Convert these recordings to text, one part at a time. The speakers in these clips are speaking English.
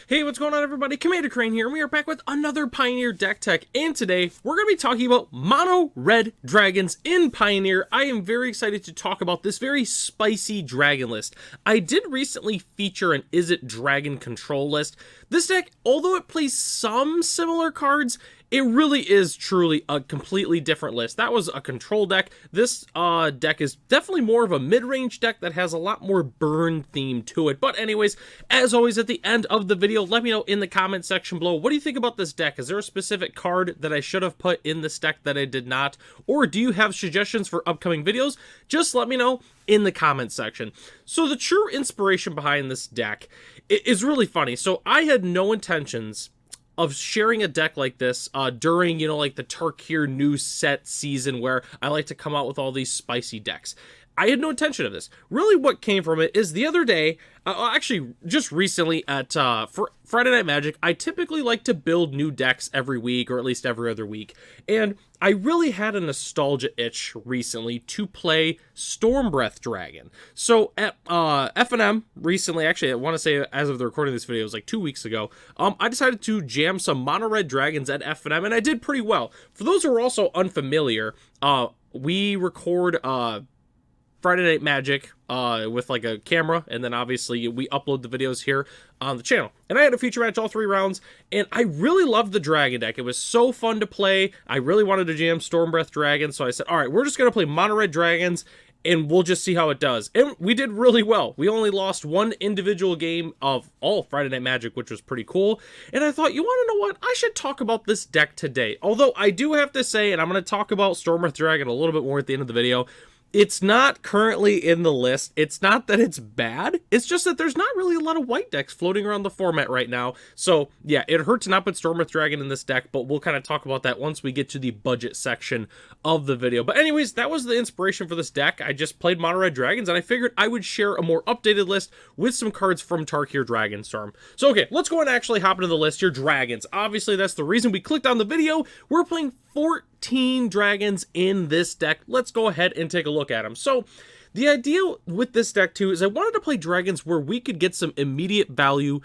Hey, what's going on, everybody? Commander Crane here, and we are back with another Pioneer deck tech, and today we're going to be talking about mono red dragons in Pioneer. I am very excited to talk about this very spicy dragon list. I did recently feature an Is It Dragon control list. This deck, although it plays some similar cards, it really is truly a completely different list. That was a control deck. This deck is definitely more of a mid-range deck that has a lot more burn theme to it. But anyways, as always, at the end of the video, let me know in the comment section below, what do you think about this deck? Is there a specific card that I should have put in this deck that I did not? Or do you have suggestions for upcoming videos? Just let me know in the comment section. So the true inspiration behind this deck is really funny. So I had no intentions of sharing a deck like this during, like the Tarkir new set season where I like to come out with all these spicy decks. I had no intention of this. Really what came from it is the other day, actually just recently at for Friday Night Magic, I typically like to build new decks every week or at least every other week. And I really had a nostalgia itch recently to play Stormbreath Dragon. So at FNM recently, actually I want to say as of the recording of this video, it was like 2 weeks ago, I decided to jam some mono red dragons at FNM and I did pretty well. For those who are also unfamiliar, we record Friday Night Magic with like a camera, and then obviously we upload the videos here on the channel. And I had a feature match all 3 rounds, and I really loved the dragon deck. It was so fun to play. I really wanted to jam Stormbreath Dragon, so I said, all right, we're just going to play mono red dragons, and we'll just see how it does. And we did really well. We only lost 1 individual game of all Friday Night Magic, which was pretty cool. And I thought, you want to know what? I should talk about this deck today. Although I do have to say, and I'm going to talk about Stormbreath Dragon a little bit more at the end of the video, it's not currently in the list. It's not that it's bad. It's just that there's not really a lot of white decks floating around the format right now. So yeah, it hurt to not put Stormbreath Dragon in this deck, but we'll kind of talk about that once we get to the budget section of the video. But anyways, that was the inspiration for this deck. I just played mono red dragons and I figured I would share a more updated list with some cards from Tarkir Dragonstorm. So okay, let's go and actually hop into the list. Your dragons. Obviously, that's the reason we clicked on the video. We're playing 14 dragons in this deck. Let's go ahead and take a look at them. So the idea with this deck too is I wanted to play dragons where we could get some immediate value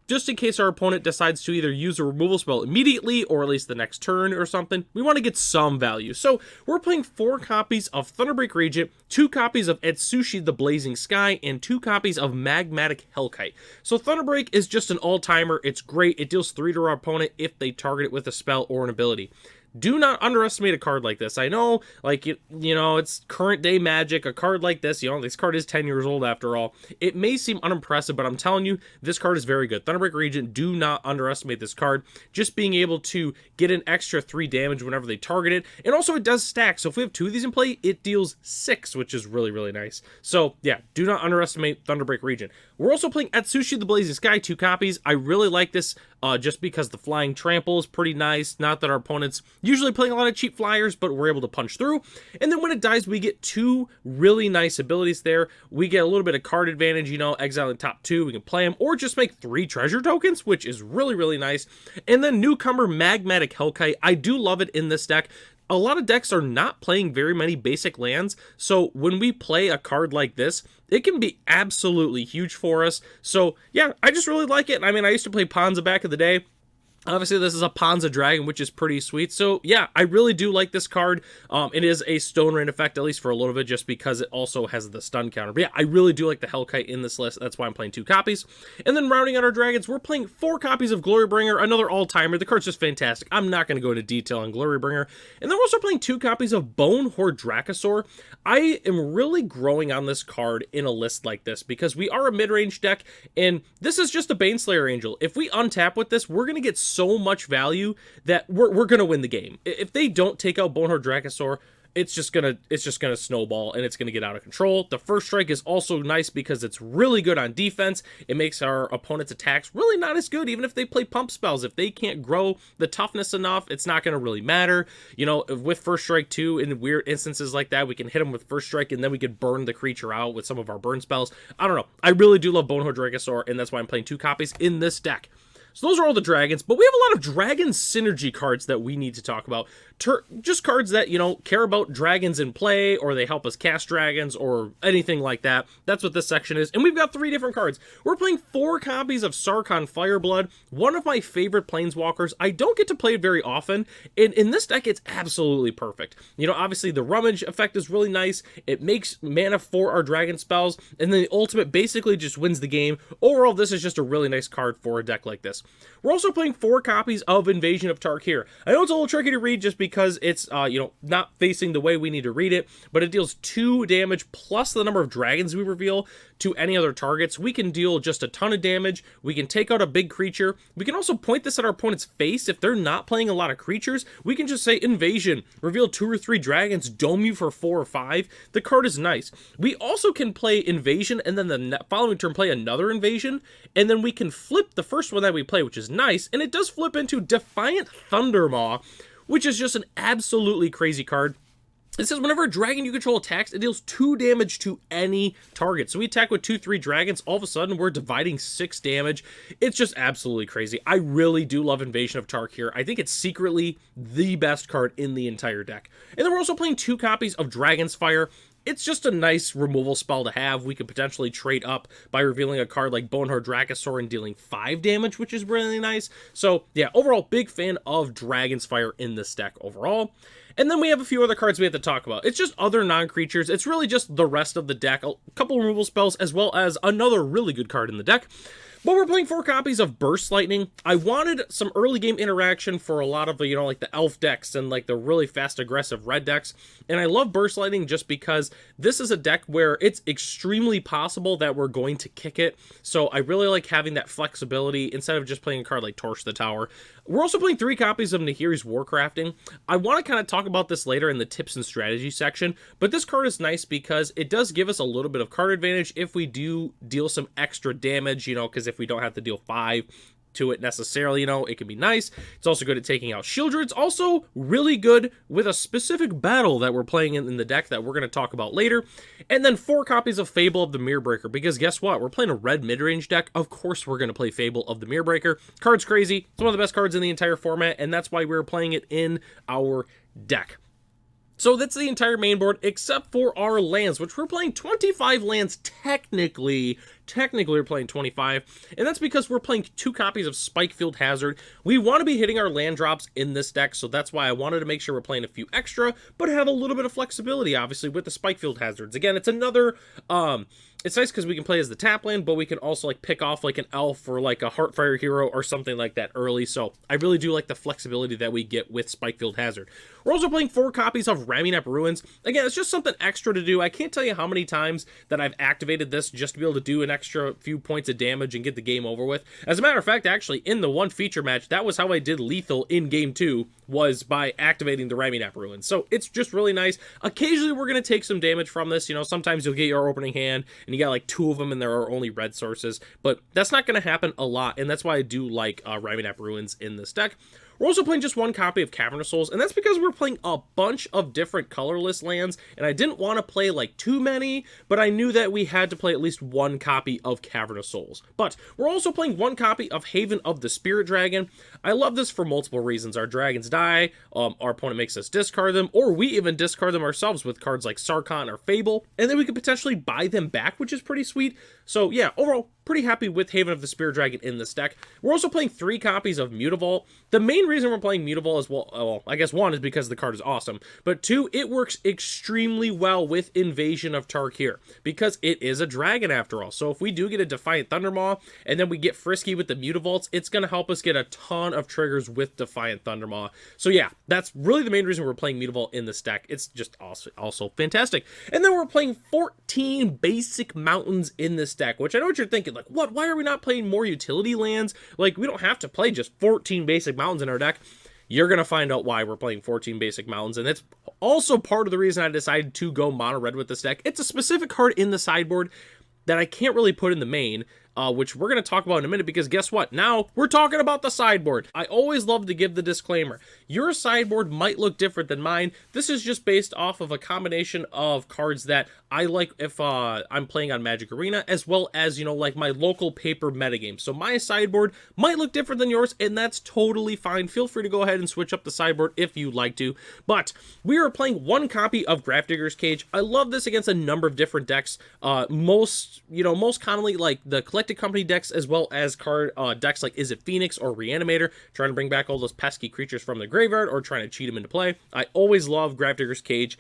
just in case our opponent decides to either use a removal spell immediately or at least the next turn or something. We want to get some value. So we're playing 4 copies of Thunderbreak Regent, 2 copies of Etsushi the Blazing Sky, and 2 copies of Magmatic Hellkite. So Thunderbreak is just an all-timer. It's great. It deals 3 to our opponent if they target it with a spell or an ability. Do not underestimate a card like this. I know, like, it's current day Magic. A card like this, this card is 10 years old after all. It may seem unimpressive, but I'm telling you, this card is very good. Thunderbreak Regent, do not underestimate this card. Just being able to get an extra 3 damage whenever they target it. And also, it does stack. So if we have 2 of these in play, it deals 6, which is really, really nice. So yeah, do not underestimate Thunderbreak Regent. We're also playing Etsushi the Blazing Sky, 2 copies. I really like this just because the flying trample is pretty nice. Not that our opponents usually playing a lot of cheap flyers, but we're able to punch through. And then when it dies, we get 2 really nice abilities there. We get a little bit of card advantage, exile in top 2, we can play them, or just make 3 treasure tokens, which is really, really nice. And then newcomer Magmatic Hellkite. I do love it in this deck. A lot of decks are not playing very many basic lands, so when we play a card like this, it can be absolutely huge for us. So yeah, I just really like it. I mean, I used to play Ponza back in the day. Obviously, this is a Ponza Dragon, which is pretty sweet. So, yeah, I really do like this card. It is a Stone Rain effect, at least for a little bit, just because it also has the stun counter. But yeah, I really do like the Hellkite in this list. That's why I'm playing 2 copies. And then rounding out our dragons, we're playing 4 copies of Glorybringer, another all-timer. The card's just fantastic. I'm not going to go into detail on Glorybringer. And then we're also playing 2 copies of Bonehorde Dracosaur. I am really growing on this card in a list like this because we are a mid-range deck, and this is just a Baneslayer Angel. If we untap with this, we're going to get so much value that we're gonna win the game. If they don't take out Bonehorde Dracosaur, it's just gonna snowball and it's gonna get out of control. The first strike is also nice because it's really good on defense. It makes our opponent's attacks really not as good, even if they play pump spells. If they can't grow the toughness enough, it's not gonna really matter. With first strike too, in weird instances like that, we can hit them with first strike and then we could burn the creature out with some of our burn spells. I don't know. I really do love Bonehorde Dracosaur, and that's why I'm playing 2 copies in this deck. So those are all the dragons, but we have a lot of dragon synergy cards that we need to talk about. just cards that, care about dragons in play, or they help us cast dragons, or anything like that. That's what this section is. And we've got 3 different cards. We're playing 4 copies of Sarkhan Fireblood, one of my favorite planeswalkers. I don't get to play it very often. In this deck, it's absolutely perfect. Obviously the rummage effect is really nice. It makes mana for our dragon spells, and then the ultimate basically just wins the game. Overall, this is just a really nice card for a deck like this. We're also playing 4 copies of Invasion of Tarkir. I know it's a little tricky to read just because it's, not facing the way we need to read it, but it deals 2 damage plus the number of dragons we reveal to any other targets. We can deal just a ton of damage. We can take out a big creature. We can also point this at our opponent's face. If they're not playing a lot of creatures, we can just say Invasion, reveal 2 or 3 dragons, dome you for 4 or 5. The card is nice. We also can play Invasion and then the following turn play another Invasion, and then we can flip the first one that we play, which is nice, and it does flip into Defiant Thundermaw, which is just an absolutely crazy card. It says whenever a dragon you control attacks, it deals 2 damage to any target. So we attack with 2-3 dragons, all of a sudden we're dividing 6 damage. It's just absolutely crazy. I really do love Invasion of Tarkir. I think it's secretly the best card in the entire deck. And then we're also playing 2 copies of Dragon's Fire. It's just a nice removal spell to have. We could potentially trade up by revealing a card like Boneheart Dracosaur and dealing 5 damage, which is really nice. So yeah, overall, big fan of Dragon's Fire in this deck overall. And then we have a few other cards we have to talk about. It's just other non-creatures. It's really just the rest of the deck. A couple removal spells, as well as another really good card in the deck. But we're playing 4 copies of Burst Lightning. I wanted some early game interaction for a lot of the, like the elf decks and like the really fast aggressive red decks. And I love Burst Lightning just because this is a deck where it's extremely possible that we're going to kick it. So I really like having that flexibility instead of just playing a card like Torch the Tower. We're also playing 3 copies of Nahiri's Warcrafting. I want to kind of talk about this later in the tips and strategy section, but this card is nice because it does give us a little bit of card advantage if we do deal some extra damage, because if we don't have to deal 5 to it necessarily, it can be nice. It's also good at taking out Shieldred. Also really good with a specific battle that we're playing in the deck that we're going to talk about later. And then 4 copies of Fable of the Mirrorbreaker, because guess what? We're playing a red mid-range deck. Of course we're going to play Fable of the Mirrorbreaker. Card's crazy. It's one of the best cards in the entire format, and that's why we're playing it in our deck. So that's the entire main board, except for our lands, which we're playing 25 lands technically. Technically, we're playing 25, and that's because we're playing 2 copies of Spikefield Hazard. We want to be hitting our land drops in this deck, so that's why I wanted to make sure we're playing a few extra, but have a little bit of flexibility, obviously, with the Spikefield Hazards. Again, it's another, it's nice because we can play as the tap land, but we can also like pick off like an elf or like a Heartfire hero or something like that early, so I really do like the flexibility that we get with Spikefield Hazard. We're also playing 4 copies of Ramunap Ruins. Again, it's just something extra to do. I can't tell you how many times that I've activated this just to be able to do an extra few points of damage and get the game over with. As a matter of fact, actually, in the one feature match, that was how I did lethal in game 2, was by activating the Ramunap Ruins. So it's just really nice. Occasionally, we're going to take some damage from this. Sometimes you'll get your opening hand, and you got like 2 of them, and there are only red sources. But that's not going to happen a lot, and that's why I do like Ramunap Ruins in this deck. We're also playing just 1 copy of Cavernous Souls, and that's because we're playing a bunch of different colorless lands, and I didn't want to play like too many, but I knew that we had to play at least 1 copy of Cavernous Souls. But we're also playing 1 copy of Haven of the Spirit Dragon. I love this for multiple reasons. Our dragons die, our opponent makes us discard them, or we even discard them ourselves with cards like Sarkhan or Fable, and then we could potentially buy them back, which is pretty sweet. So yeah, overall, pretty happy with Haven of the Spirit Dragon in this deck. We're also playing 3 copies of Mutavault. The main reason we're playing Mutavault is, well, I guess 1 is because the card is awesome, but 2, it works extremely well with Invasion of Tarkir, because it is a dragon after all. So if we do get a Defiant Thundermaw, and then we get frisky with the Mutavaults, it's going to help us get a ton of triggers with Defiant Thundermaw. So yeah, that's really the main reason we're playing Mutavault in this deck. It's just also fantastic. And then we're playing 14 basic mountains in this deck, which I know what you're thinking, like, what? Why are we not playing more utility lands? Like, we don't have to play just 14 basic mountains in our deck. You're going to find out why we're playing 14 basic mountains, and it's also part of the reason I decided to go mono red with this deck. It's a specific card in the sideboard that I can't really put in the main, which we're going to talk about in a minute, because guess what? Now we're talking about the sideboard. I always love to give the disclaimer. Your sideboard might look different than mine. This is just based off of a combination of cards that I like if I'm playing on Magic Arena, as well as, you know, like my local paper metagame. So my sideboard might look different than yours, and that's totally fine. Feel free to go ahead and switch up the sideboard if you'd like to. But we are playing one copy of Grafdigger's Cage. I love this against a number of different decks. Most commonly like the Collected Company decks, as well as card decks like Is It Phoenix or Reanimator, trying to bring back all those pesky creatures from the graveyard or trying to cheat them into play. I always love Grafdigger's Cage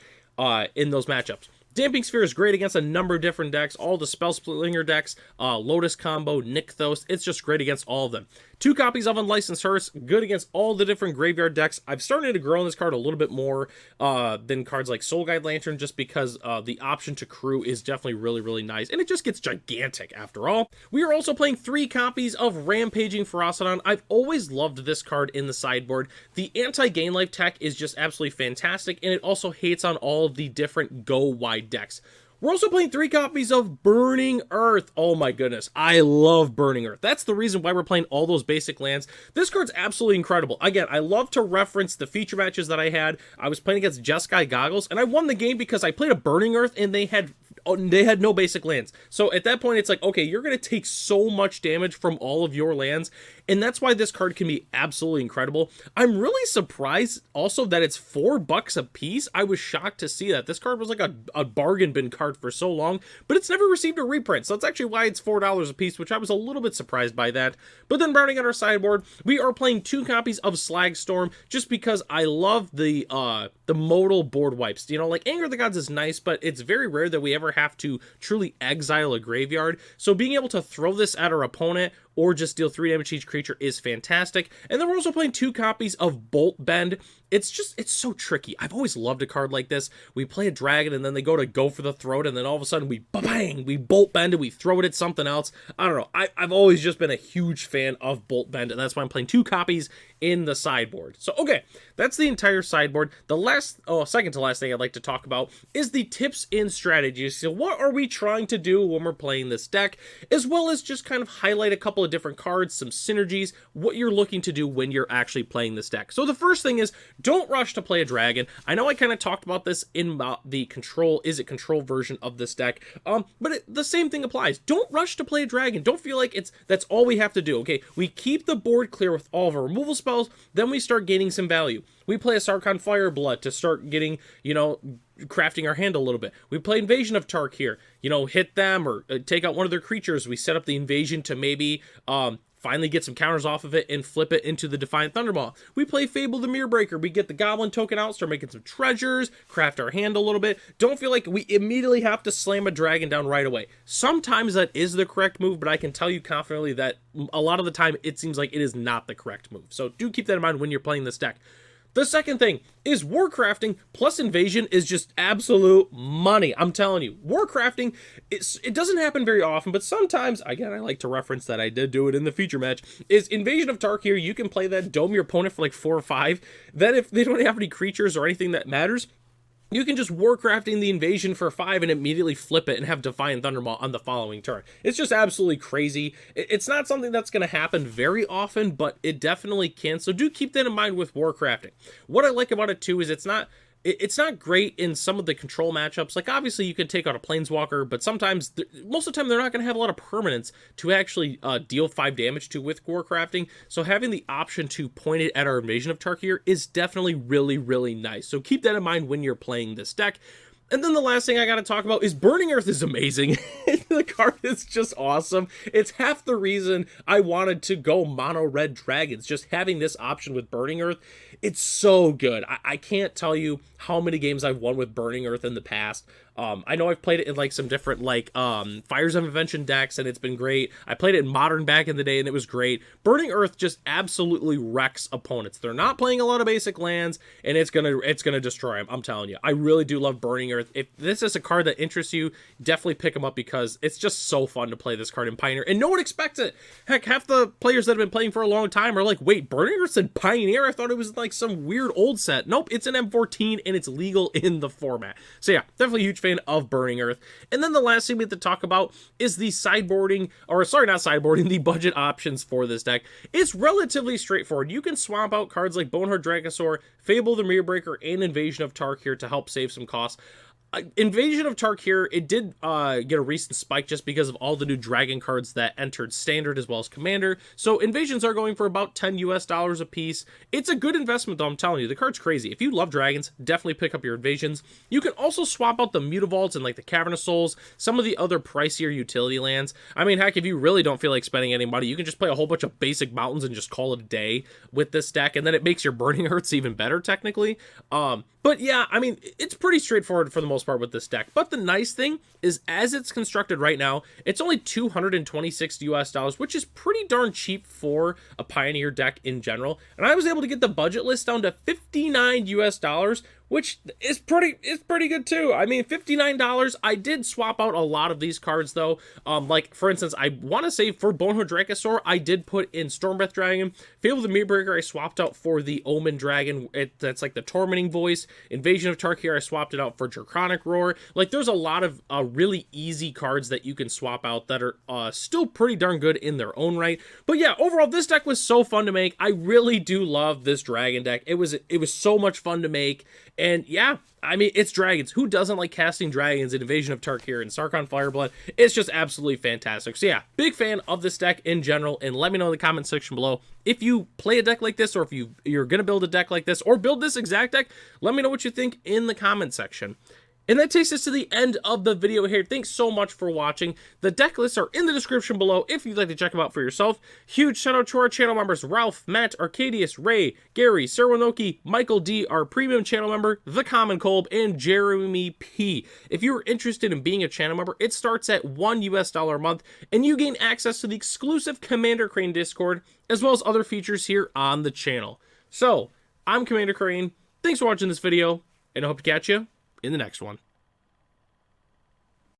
in those matchups. Damping Sphere is great against a number of different decks, all the Spellslinger decks, Lotus Combo, Nykthos. It's just great against all of them. 2 copies of Unlicensed Hearths, good against all the different graveyard decks. I've started to grow on this card a little bit more than cards like Soul Guide Lantern, just because the option to crew is definitely really, really nice, and it just gets gigantic after all. We are also playing 3 copies of Rampaging Ferocidon. I've always loved this card in the sideboard. The anti-gain life tech is just absolutely fantastic, and it also hates on all of the different go-wide decks. We're also playing 3 copies of Burning Earth. Oh my goodness, I love Burning Earth. That's the reason why we're playing all those basic lands. This card's absolutely incredible. Again, I love to reference the feature matches that I had. I was playing against Jeskai Goggles, and I won the game because I played a Burning Earth, and they had no basic lands. So at that point, it's like, okay, you're going to take so much damage from all of your lands, and that's why this card can be absolutely incredible. I'm really surprised also that it's $4 a piece. I was shocked to see that. This card was like a bargain bin card for so long, but it's never received a reprint, so that's actually why it's $4 a piece, which I was a little bit surprised by that. But then rounding out our sideboard, we are playing 2 copies of Slagstorm, just because I love the modal board wipes. You know, like Anger of the Gods is nice, but it's very rare that we ever have to truly exile a graveyard. So being able to throw this at our opponent or just deal 3 damage to each creature is fantastic. And then we're also playing 2 copies of Bolt Bend. It's so tricky. I've always loved a card like this. We play a dragon, and then they go for the throat, and then all of a sudden we bang, we Bolt Bend, and we throw it at something else. I don't know. I've always just been a huge fan of Bolt Bend, and that's why I'm playing 2 copies in the sideboard. So, okay, that's the entire sideboard. The second to last thing I'd like to talk about is the tips and strategies. So what are we trying to do when we're playing this deck, as well as just kind of highlight a couple of different cards, some synergies, what you're looking to do when you're actually playing this deck. So the first thing is, don't rush to play a dragon. I know I kind of talked about this in the control version of this deck, but the same thing applies. Don't rush to play a dragon. Don't feel like that's all we have to do. Okay, we keep the board clear with all of our removal spells, then we start gaining some value. We play a Sarkhan Fireblood to start getting, crafting our hand a little bit. We play Invasion of Tark here, hit them or take out one of their creatures. We set up the invasion to maybe finally get some counters off of it and flip it into the Defiant Thundermaw. We play Fable the Mirrorbreaker. We get the Goblin token out, start making some treasures, craft our hand a little bit. Don't feel like we immediately have to slam a dragon down right away. Sometimes that is the correct move, but I can tell you confidently that a lot of the time it seems like it is not the correct move. So do keep that in mind when you're playing this deck. The second thing is Warcrafting plus Invasion is just absolute money. I'm telling you, Warcrafting, it doesn't happen very often, but sometimes, again, I like to reference that I did do it in the feature match, is Invasion of Tark here. You can play that, dome your opponent for like 4 or 5. Then if they don't have any creatures or anything that matters, you can just Warcrafting the Invasion for 5 and immediately flip it and have Defiant Thundermaw on the following turn. It's just absolutely crazy. It's not something that's going to happen very often, but it definitely can. So do keep that in mind with Warcrafting. What I like about it too is it's not great in some of the control matchups. Like obviously you can take out a Planeswalker, but sometimes, most of the time, they're not going to have a lot of permanents to actually deal 5 damage to with Warcrafting. So having the option to point it at our Invasion of Tarkir is definitely really, really nice. So keep that in mind when you're playing this deck. And then the last thing I got to talk about is Burning Earth is amazing. The card is just awesome. It's half the reason I wanted to go mono red dragons. Just having this option with Burning Earth, it's so good. I can't tell you how many games I've won with Burning Earth in the past. I know I've played it in like some different Fires of Invention decks, and it's been great. I played it in Modern back in the day, and it was great. Burning Earth just absolutely wrecks opponents. They're not playing a lot of basic lands, and it's gonna destroy them. I'm telling you, I really do love Burning Earth. If this is a card that interests you, definitely pick them up because it's just so fun to play this card in Pioneer, and no one expects it. Heck, half the players that have been playing for a long time are like, "Wait, Burning Earth's in Pioneer? I thought it was like some weird old set." Nope, it's an M14, and it's legal in the format. So yeah, definitely a huge fan fan of Burning Earth. And then the last thing we have to talk about is the sideboarding, or sorry, not sideboarding, the budget options for this deck. It's relatively straightforward. You can swap out cards like Boneheart Dracosaur, Fable the Mirror Breaker, and Invasion of Tarkir to help save some costs. Invasion of Tarkir, it did get a recent spike just because of all the new dragon cards that entered standard as well as commander. So invasions are going for about $10 US a piece. It's a good investment though, I'm telling you. The card's crazy. If you love dragons, definitely pick up your invasions. You can also swap out the Mutavaults and like the Cavern of Souls, some of the other pricier utility lands. I mean, heck, if you really don't feel like spending any money, you can just play a whole bunch of basic mountains and just call it a day with this deck, and then it makes your Burning Earths even better technically. But yeah, I mean, it's pretty straightforward for the most part with this deck. But the nice thing is, as it's constructed right now, it's only $226 US, which is pretty darn cheap for a Pioneer deck in general. And I was able to get the budget list down to $59 US, which is pretty good too. I mean, $59. I did swap out a lot of these cards though. Like for instance, I want to say for Boneheart Dracosaur, I did put in Stormbreath Dragon. Fable the Mirror Breaker, I swapped out for the Omen Dragon. That's like the Tormenting Voice. Invasion of Tarkir, I swapped it out for Draconic Roar. Like there's a lot of really easy cards that you can swap out that are still pretty darn good in their own right. But yeah, overall, this deck was so fun to make. I really do love this dragon deck. It was so much fun to make. And yeah, I mean, it's dragons. Who doesn't like casting dragons in Invasion of Tarkir and Sarkhan Fireblood? It's just absolutely fantastic. So yeah, big fan of this deck in general, and let me know in the comment section below if you play a deck like this, or if you're going to build a deck like this, or build this exact deck. Let me know what you think in the comment section. And that takes us to the end of the video here. Thanks so much for watching. The deck lists are in the description below if you'd like to check them out for yourself. Huge shout out to our channel members, Ralph, Matt, Arcadius, Ray, Gary, Serwanoki, Michael D, our premium channel member, The Common Colb, and Jeremy P. If you are interested in being a channel member, it starts at $1 US a month, and you gain access to the exclusive Commander Crane Discord, as well as other features here on the channel. So, I'm Commander Crane. Thanks for watching this video, and I hope to catch you in the next one.